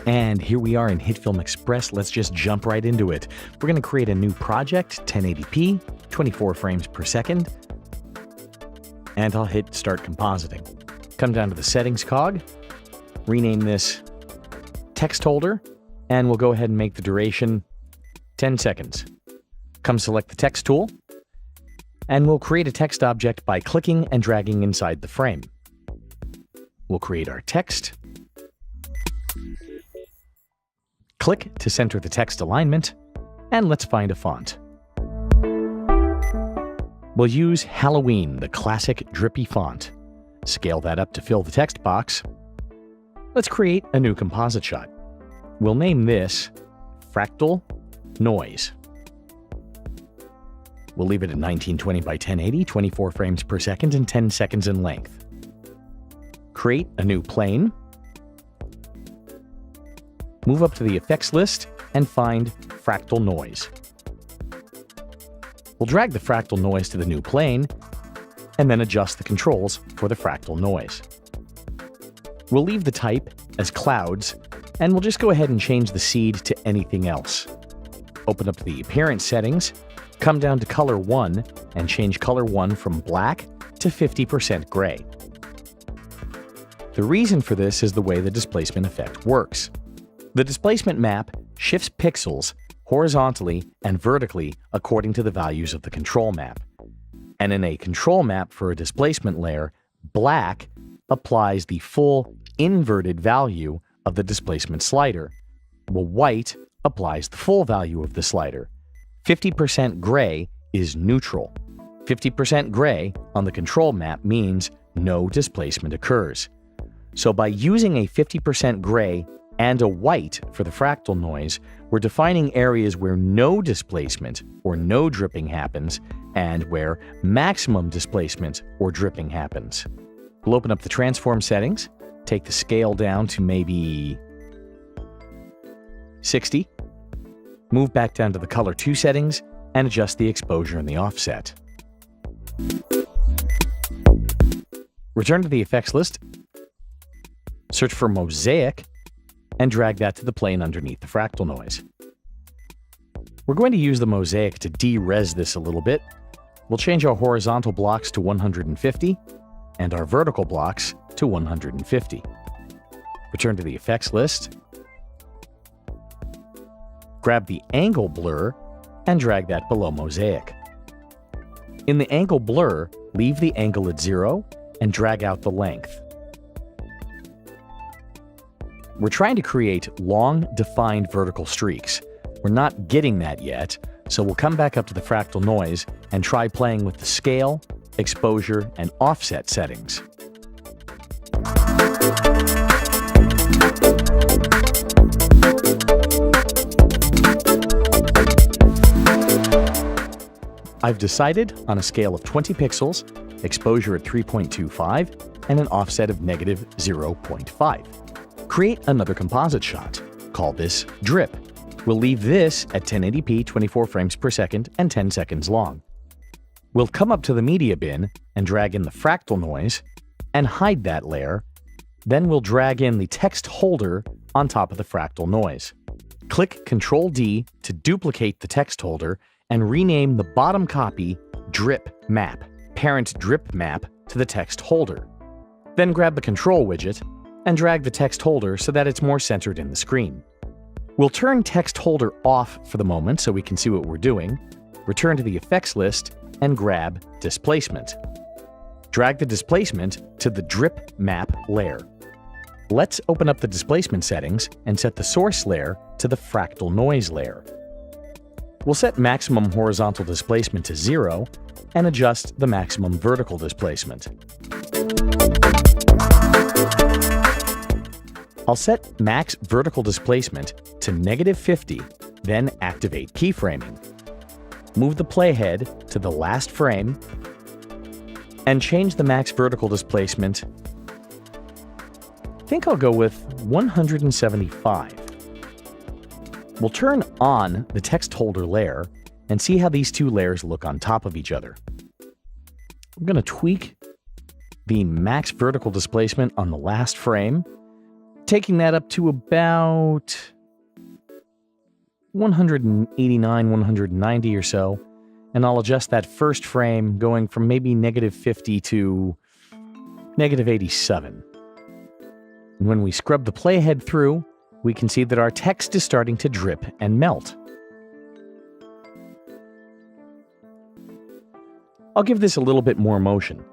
And here we are in Hitfilm Express. Let's just jump right into it. We're going to create a new project, 1080p, 24 frames per second, and I'll hit Start Compositing. Come down to the Settings cog, rename this Text Holder, and we'll go ahead and make the duration 10 seconds. Come select the Text tool, and we'll create a text object by clicking and dragging inside the frame. We'll create our text. Click to center the text alignment, and let's find a font. We'll use Halloween, the classic drippy font. Scale that up to fill the text box. Let's create a new composite shot. We'll name this Fractal Noise. We'll leave it at 1920 by 1080, 24 frames per second, and 10 seconds in length. Create a new plane. Move up to the effects list and find Fractal Noise. We'll drag the fractal noise to the new plane and then adjust the controls for the fractal noise. We'll leave the type as clouds, and we'll just go ahead and change the seed to anything else. Open up the appearance settings, come down to color 1 and change color 1 from black to 50% gray. The reason for this is the way the displacement effect works. The displacement map shifts pixels horizontally and vertically according to the values of the control map. And in a control map for a displacement layer, black applies the full inverted value of the displacement slider, while white applies the full value of the slider. 50% gray is neutral. 50% gray on the control map means no displacement occurs. So by using a 50% gray and a white for the fractal noise, we're defining areas where no displacement or no dripping happens and where maximum displacement or dripping happens. We'll open up the transform settings, take the scale down to maybe 60, move back down to the color 2 settings, and adjust the exposure and the offset. Return to the effects list, search for Mosaic, and drag that to the plane underneath the fractal noise. We're going to use the mosaic to de-res this a little bit. We'll change our horizontal blocks to 150 and our vertical blocks to 150. Return to the effects list, grab the angle blur and drag that below mosaic. In the angle blur, leave the angle at 0 and drag out the length. We're trying to create long, defined vertical streaks. We're not getting that yet, so we'll come back up to the fractal noise and try playing with the scale, exposure, and offset settings. I've decided on a scale of 20 pixels, exposure at 3.25, and an offset of negative 0.5. Create another composite shot. Call this Drip. We'll leave this at 1080p, 24 frames per second, and 10 seconds long. We'll come up to the media bin and drag in the fractal noise and hide that layer. Then we'll drag in the text holder on top of the fractal noise. Click Ctrl-D to duplicate the text holder and rename the bottom copy Drip Map, parent Drip Map, to the text holder. Then grab the control widget and drag the text holder so that it's more centered in the screen. We'll turn text holder off for the moment so we can see what we're doing, return to the effects list, and grab displacement. Drag the displacement to the Drip Map layer. Let's open up the displacement settings and set the source layer to the fractal noise layer. We'll set maximum horizontal displacement to 0 and adjust the maximum vertical displacement. I'll set max vertical displacement to -50, then activate keyframing. Move the playhead to the last frame and change the max vertical displacement. I think I'll go with 175. We'll turn on the text holder layer and see how these two layers look on top of each other. I'm going to tweak the max vertical displacement on the last frame, taking that up to about 189, 190 or so, and I'll adjust that first frame going from maybe -50 to -87. And when we scrub the playhead through, we can see that our text is starting to drip and melt. I'll give this a little bit more motion.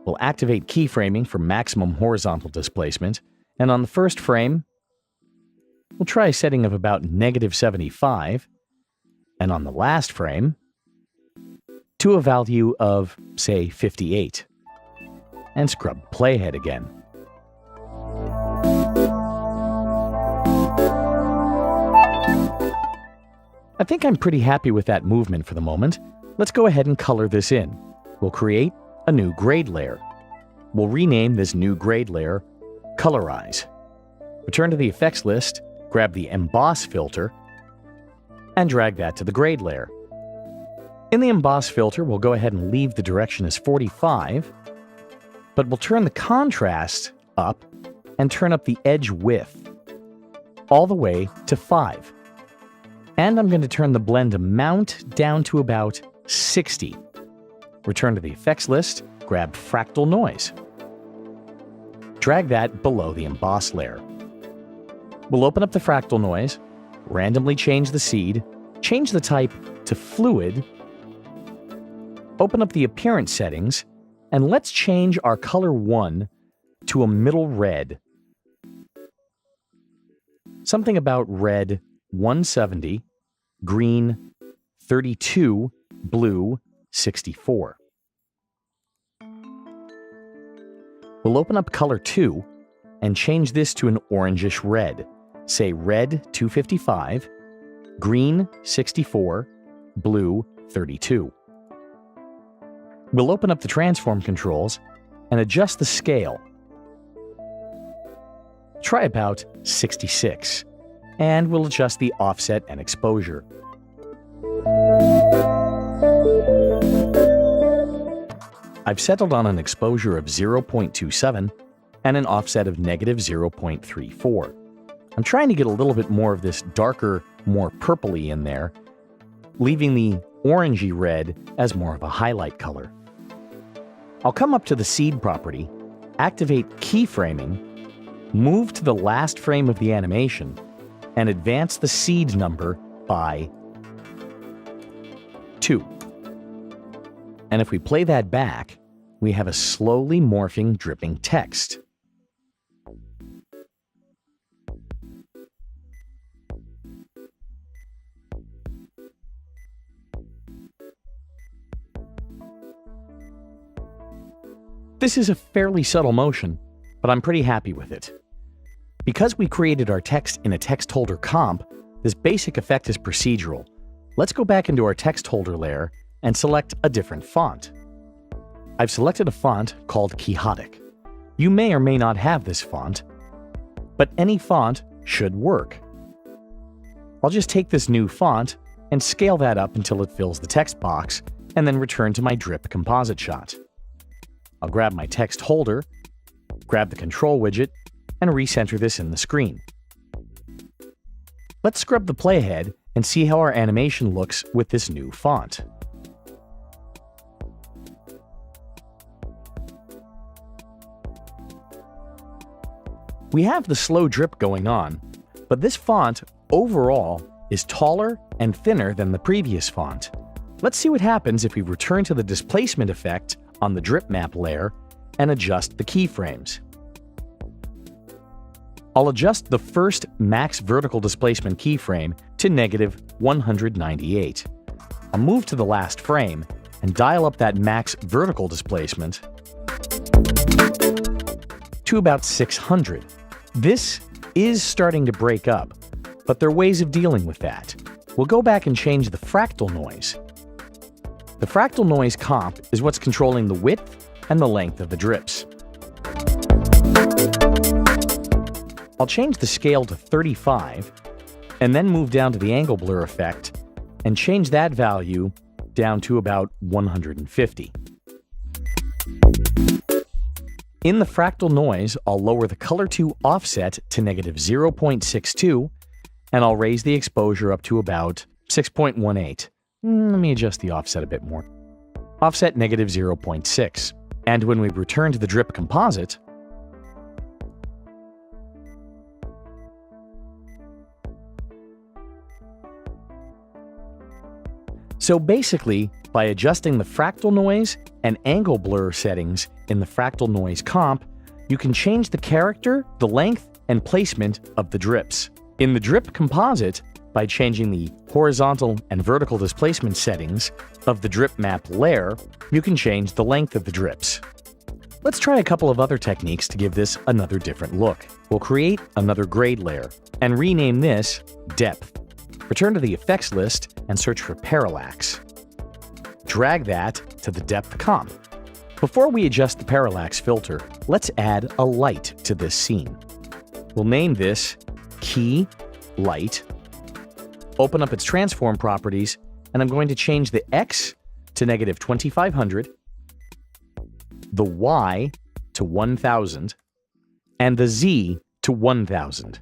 We'll activate keyframing for maximum horizontal displacement, and on the first frame, we'll try a setting of about -75, and on the last frame, to a value of, say, 58, and scrub playhead again. I think I'm pretty happy with that movement for the moment. Let's go ahead and color this in. We'll create a new grade layer. We'll rename this new grade layer Colorize. Return to the effects list, grab the Emboss filter, and drag that to the grade layer. In the Emboss filter, we'll go ahead and leave the direction as 45, but we'll turn the contrast up and turn up the edge width all the way to 5. And I'm going to turn the blend amount down to about 60. Return to the effects list, grab fractal noise. Drag that below the emboss layer. We'll open up the fractal noise, randomly change the seed, change the type to fluid, open up the appearance settings, and let's change our color 1 to a middle red. Something about red 170, green 32, blue 64. We'll open up color 2 and change this to an orangish red. Say red 255, green 64, blue 32. We'll open up the transform controls and adjust the scale. Try about 66, and we'll adjust the offset and exposure. I've settled on an exposure of 0.27 and an offset of -0.34. I'm trying to get a little bit more of this darker, more purpley in there, leaving the orangey red as more of a highlight color. I'll come up to the seed property, activate keyframing, move to the last frame of the animation, and advance the seed number by 2. And if we play that back, we have a slowly morphing, dripping text. This is a fairly subtle motion, but I'm pretty happy with it. Because we created our text in a text holder comp, this basic effect is procedural. Let's go back into our text holder layer and select a different font. I've selected a font called Quixotic. You may or may not have this font, but any font should work. I'll just take this new font and scale that up until it fills the text box, and then return to my drip composite shot. I'll grab my text holder, grab the control widget, and recenter this in the screen. Let's scrub the playhead and see how our animation looks with this new font. We have the slow drip going on, but this font overall is taller and thinner than the previous font. Let's see what happens if we return to the displacement effect on the drip map layer and adjust the keyframes. I'll adjust the first max vertical displacement keyframe to -198. I'll move to the last frame and dial up that max vertical displacement to about 600. This is starting to break up, but there are ways of dealing with that. We'll go back and change the fractal noise. The fractal noise comp is what's controlling the width and the length of the drips. I'll change the scale to 35 and then move down to the angle blur effect and change that value down to about 150. In the fractal noise, I'll lower the color 2 offset to -0.62, and I'll raise the exposure up to about 6.18. Let me adjust the offset a bit more. Offset -0.6. And when we return to the drip composite, so basically, by adjusting the fractal noise and angle blur settings in the fractal noise comp, you can change the character, the length, and placement of the drips. In the drip composite, by changing the horizontal and vertical displacement settings of the drip map layer, you can change the length of the drips. Let's try a couple of other techniques to give this another different look. We'll create another grade layer and rename this Depth. Return to the effects list and search for Parallax. Drag that to the depth comp. Before we adjust the parallax filter, let's add a light to this scene. We'll name this Key Light. Open up its transform properties, and I'm going to change the X to -2500, the Y to 1000, and the Z to 1000.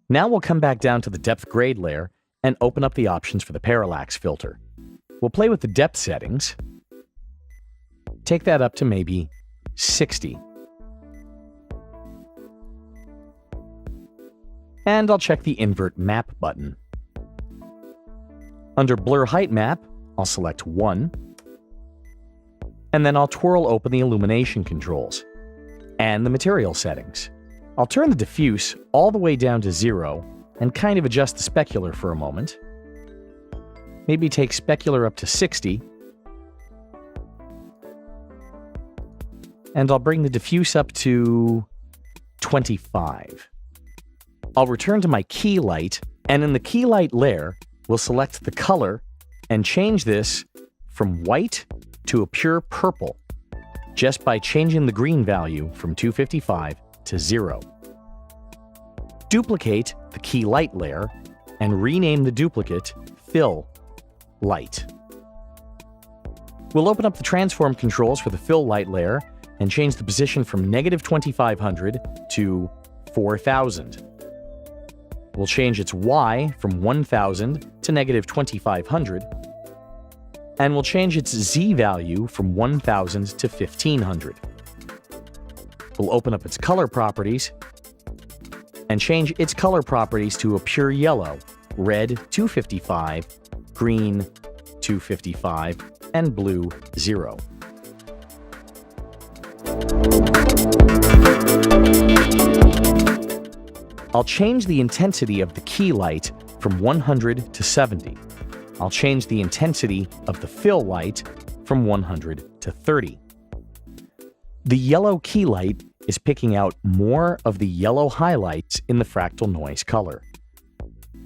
Now we'll come back down to the depth grade layer and open up the options for the parallax filter. We'll play with the depth settings. Take that up to maybe 60. And I'll check the Invert Map button. Under Blur Height Map, I'll select 1, and then I'll twirl open the illumination controls and the material settings. I'll turn the diffuse all the way down to 0 and kind of adjust the specular for a moment. Maybe take specular up to 60, and I'll bring the diffuse up to 25. I'll return to my key light, and in the key light layer, we'll select the color and change this from white to a pure purple just by changing the green value from 255 to 0. Duplicate the key light layer and rename the duplicate Fill Light. We'll open up the transform controls for the fill light layer and change the position from -2500 to 4000. We'll change its Y from 1000 to -2500, and we'll change its Z value from 1000 to 1500. We'll open up its color properties and change its color properties to a pure yellow, red 255, green 255, and blue 0. I'll change the intensity of the key light from 100 to 70. I'll change the intensity of the fill light from 100 to 30. The yellow key light is picking out more of the yellow highlights in the fractal noise color.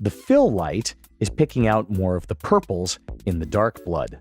The fill light is picking out more of the purples in the dark blood.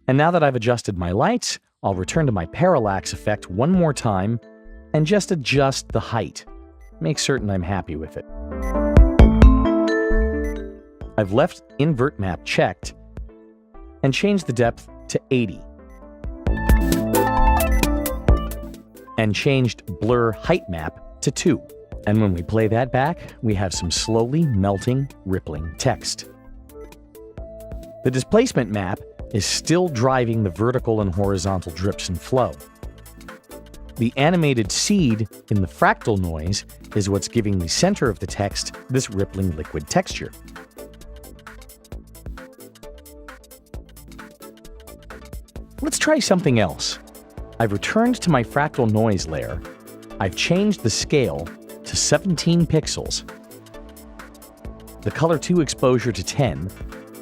And now that I've adjusted my lights, I'll return to my parallax effect one more time and just adjust the height. Make certain I'm happy with it. I've left Invert Map checked and changed the depth to 80. And changed Blur Height Map to 2. And when we play that back, we have some slowly melting, rippling text. The displacement map is still driving the vertical and horizontal drips and flow. The animated seed in the fractal noise is what's giving the center of the text this rippling liquid texture. Let's try something else. I've returned to my fractal noise layer. I've changed the scale to 17 pixels, the color 2 exposure to 10,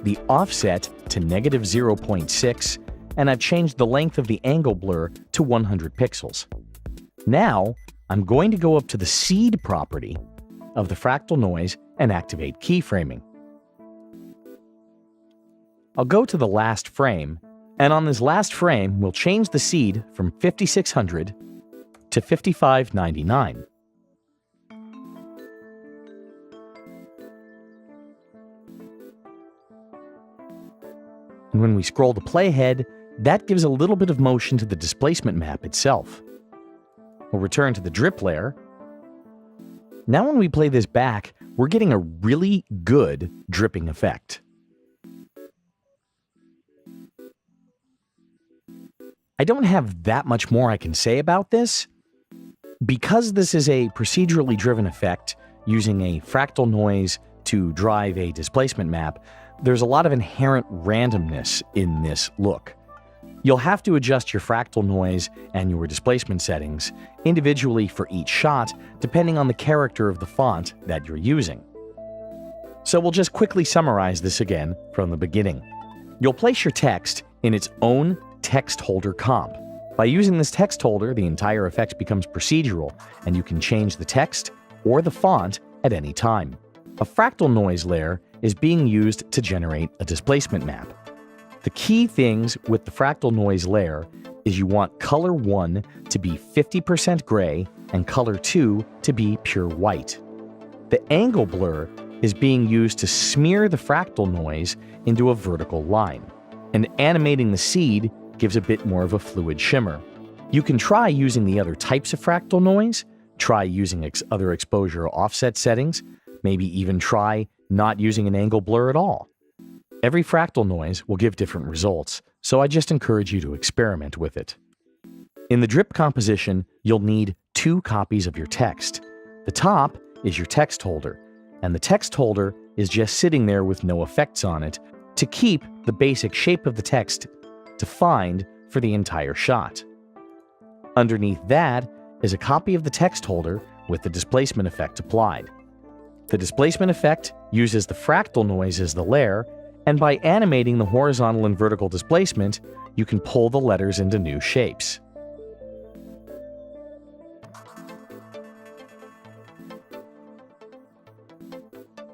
the offset to -0.6, and I've changed the length of the angle blur to 100 pixels. Now, I'm going to go up to the seed property of the fractal noise and activate keyframing. I'll go to the last frame, and on this last frame, we'll change the seed from 5600 to 5599. when we scroll the playhead, that gives a little bit of motion to the displacement map itself. We'll return to the drip layer. Now when we play this back, we're getting a really good dripping effect. I don't have that much more I can say about this. Because this is a procedurally driven effect using a fractal noise to drive a displacement map, there's a lot of inherent randomness in this look. You'll have to adjust your fractal noise and your displacement settings individually for each shot, depending on the character of the font that you're using. So we'll just quickly summarize this again from the beginning. You'll place your text in its own text holder comp. By using this text holder, the entire effect becomes procedural, and you can change the text or the font at any time. A fractal noise layer is being used to generate a displacement map. The key things with the fractal noise layer is you want color 1 to be 50% gray and color 2 to be pure white. The angle blur is being used to smear the fractal noise into a vertical line, and animating the seed gives a bit more of a fluid shimmer. You can try using the other types of fractal noise, try using other exposure or offset settings, maybe even try not using an angle blur at all. Every fractal noise will give different results, so I just encourage you to experiment with it. In the drip composition, you'll need 2 copies of your text. The top is your text holder, and the text holder is just sitting there with no effects on it to keep the basic shape of the text defined for the entire shot. Underneath that is a copy of the text holder with the displacement effect applied. The displacement effect uses the fractal noise as the layer, and by animating the horizontal and vertical displacement, you can pull the letters into new shapes.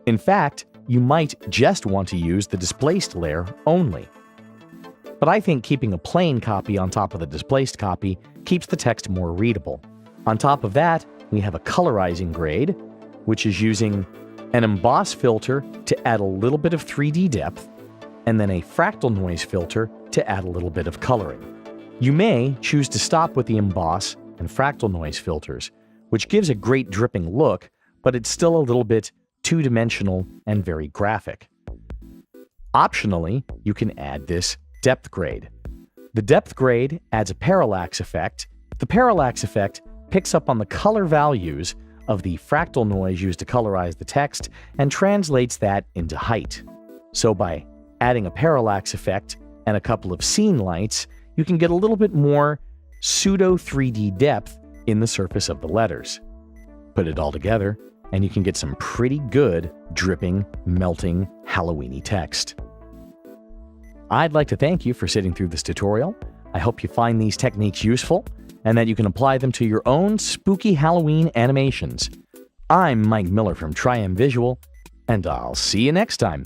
In fact, you might just want to use the displaced layer only. But I think keeping a plain copy on top of the displaced copy keeps the text more readable. On top of that, we have a colorizing grade, which is using an emboss filter to add a little bit of 3D depth, and then a fractal noise filter to add a little bit of coloring. You may choose to stop with the emboss and fractal noise filters, which gives a great dripping look, but it's still a little bit two-dimensional and very graphic. Optionally, you can add this depth grade. The depth grade adds a parallax effect. The parallax effect picks up on the color values of the fractal noise used to colorize the text and translates that into height. So by adding a parallax effect and a couple of scene lights, you can get a little bit more pseudo 3D depth in the surface of the letters. Put it all together, and you can get some pretty good dripping, melting, Halloween-y text. I'd like to thank you for sitting through this tutorial. I hope you find these techniques useful and that you can apply them to your own spooky Halloween animations. I'm Mike Miller from Triumph Visual, and I'll see you next time.